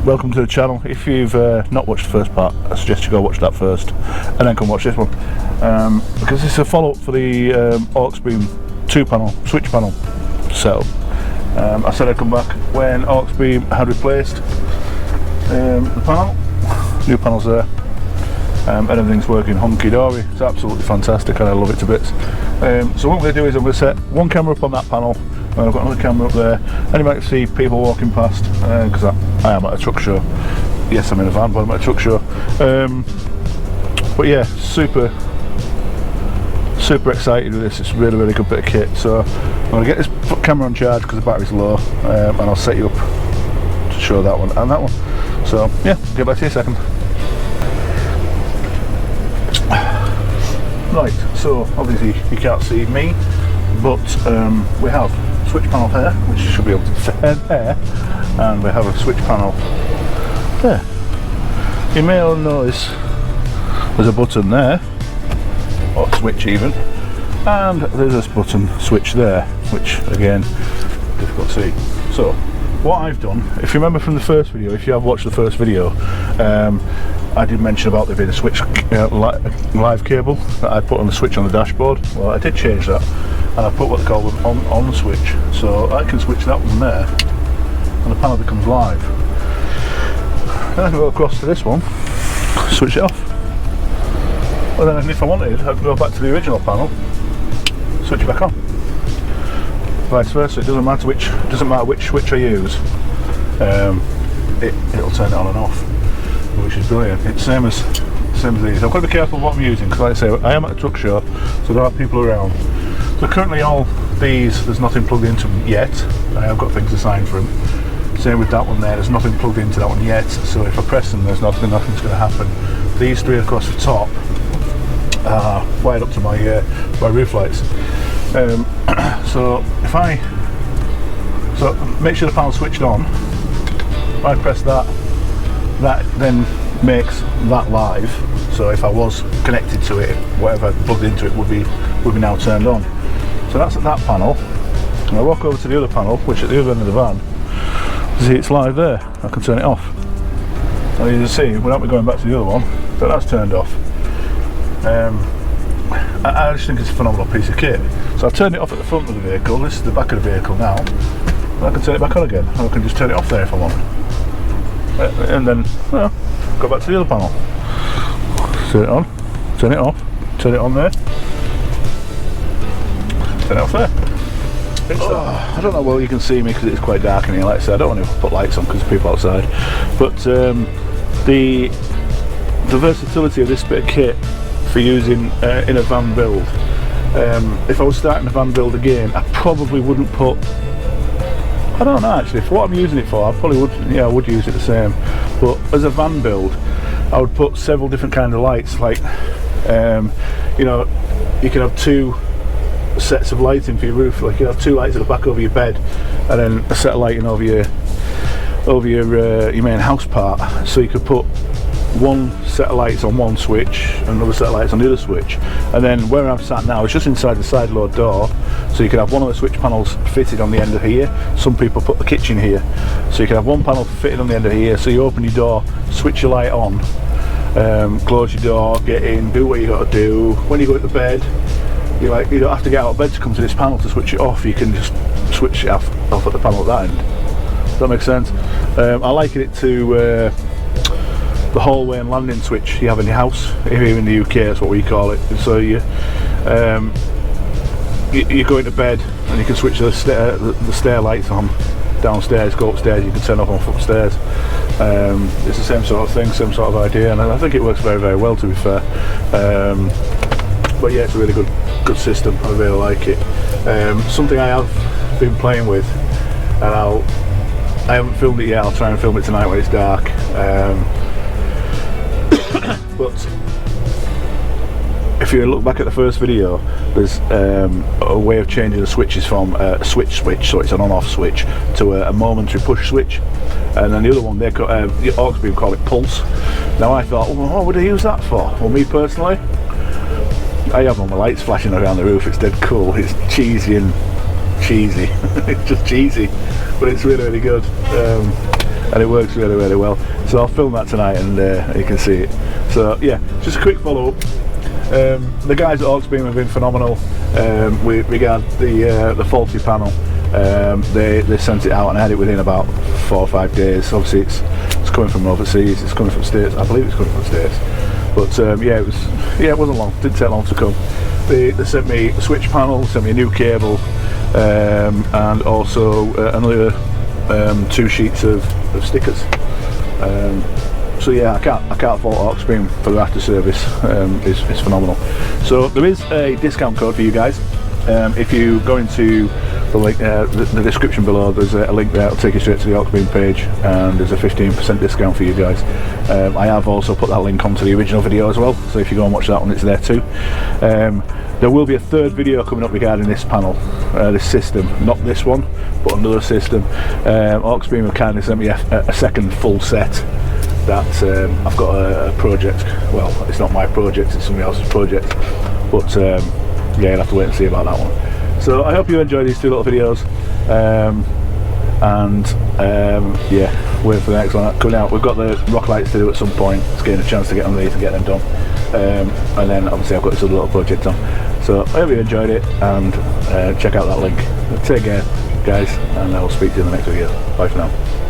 welcome to the channel. If you've not watched the first part, I suggest you go watch that first and then come watch this one, because this is a follow-up for the Auxbeam 2-panel switch panel setup. I said I'd come back when Auxbeam had replaced the panel. New panel's there, and everything's working hunky-dory. It's absolutely fantastic and I love it to bits. So what I'm going to do is I'm going to set one camera up on that panel, and I've got another camera up there, and you might see people walking past, because I am at a truck show. Yes, I'm in a van, but I'm at a truck show. But yeah, super excited with this. It's a really good bit of kit. So I'm going to get this camera on charge because the battery's low, and I'll set you up to show that one and that one. So yeah, get back to you in a second. Right, so obviously you can't see me, but we have a switch panel here, which you should be able to see there, and we have a switch panel there. You may all notice there's a button there, or switch even, and there's this button switch there, which again, difficult to see. So what I've done, if you remember from the first video, if you have watched the first video, I did mention about there being a switch live cable that I put on the switch on the dashboard. Well, I did change that, and I put what they call an on switch, so I can switch that one there and the panel becomes live. Then I can go across to this one, switch it off, and then if I wanted I can go back to the original panel, switch it back on. Vice versa, it doesn't matter which switch I use, it'll turn it on and off, which is brilliant. It's same as these. I've got to be careful what I'm using, because like I say, I am at a truck show, so there are people around. So currently all these, there's nothing plugged into them yet. I have got things assigned for them. Same with that one there, there's nothing plugged into that one yet, so if I press them, nothing's going to happen. These three across the top are wired up to my roof lights. So make sure the panel's switched on. If I press that then makes that live. So if I was connected to it, whatever I plugged into it would be now turned on. So that's at that panel. And I walk over to the other panel, which at the other end of the van, see it's live there. I can turn it off. And you can see, without me going back to the other one, that that's turned off. I just think it's a phenomenal piece of kit. So I've turned it off at the front of the vehicle. This is the back of the vehicle now. And I can turn it back on again. And I can just turn it off there if I want. And then go back to the other panel. Turn it on, turn it off, turn it on there, turn it off there. I don't know how well you can see me because it's quite dark in here. Like I said, I don't want to put lights on because there's people outside. But the versatility of this bit of kit for using in a van build. If I was starting a van build again, I probably wouldn't put. I don't know actually. For what I'm using it for, I probably would. Yeah, I would use it the same. But as a van build, I would put several different kinds of lights. Like, you know, you can have two sets of lighting for your roof. Like you have two lights at the back over your bed, and then a set of lighting over your main house part. So you could put one set of lights on one switch and another set of lights on the other switch, and then where I'm sat now is just inside the side load door, so you can have one of the switch panels fitted on the end of here. Some people put the kitchen here, so you can have one panel fitted on the end of here, so you open your door, switch your light on, close your door, get in, do what you got to do. When you go to bed, you don't have to get out of bed to come to this panel to switch it off. You can just switch it off at the panel at that end. Does that make sense? I liken it to the hallway and landing switch you have in your house. Here in the UK, that's what we call it. So you go into bed and you can switch the stair lights on downstairs, go upstairs, you can turn off upstairs. It's the same sort of thing, same sort of idea, and I think it works very well, to be fair. But yeah, it's a really good system. I really like it. Something I have been playing with, and I haven't filmed it yet. I'll try and film it tonight when it's dark. But if you look back at the first video, there's a way of changing the switches from a switch, so it's an on-off switch, to a momentary push switch. And then the other one, Auxbeam call it pulse. Now I thought, well, what would I use that for? Well, me personally, I have all my lights flashing around the roof. It's dead cool. It's cheesy. It's just cheesy, but it's really good. and it works really, really well. So I'll film that tonight, and you can see it. So yeah, just a quick follow up. The guys at Auxbeam have been phenomenal with regard the faulty panel. They sent it out and I had it within about 4 or 5 days. Obviously it's coming from overseas, it's coming from States, I believe it's coming from States. But it wasn't long, didn't take long to come. They sent me a switch panel, sent me a new cable, and also another 2 sheets of stickers. So yeah, I can't fault Auxbeam for their after service. It's phenomenal. So there is a discount code for you guys. If you go into the link, the description below, there's a link there. It'll take you straight to the Auxbeam page, and there's a 15% discount for you guys. I have also put that link onto the original video as well, so if you go and watch that one, it's there too. There will be a 3rd video coming up regarding this panel, this system, not this one, but another system. Auxbeam have kindly sent me a 2nd full set that I've got a project. Well, it's not my project, it's somebody else's project, but yeah, you'll have to wait and see about that one. So I hope you enjoy these 2 little videos, yeah, wait for the next one coming out. We've got the rock lights to do at some point. It's getting a chance to get on these and get them done, and then obviously I've got this other little project on. So I hope you enjoyed it, and check out that link. Take care guys, and I'll speak to you in the next video. Bye for now.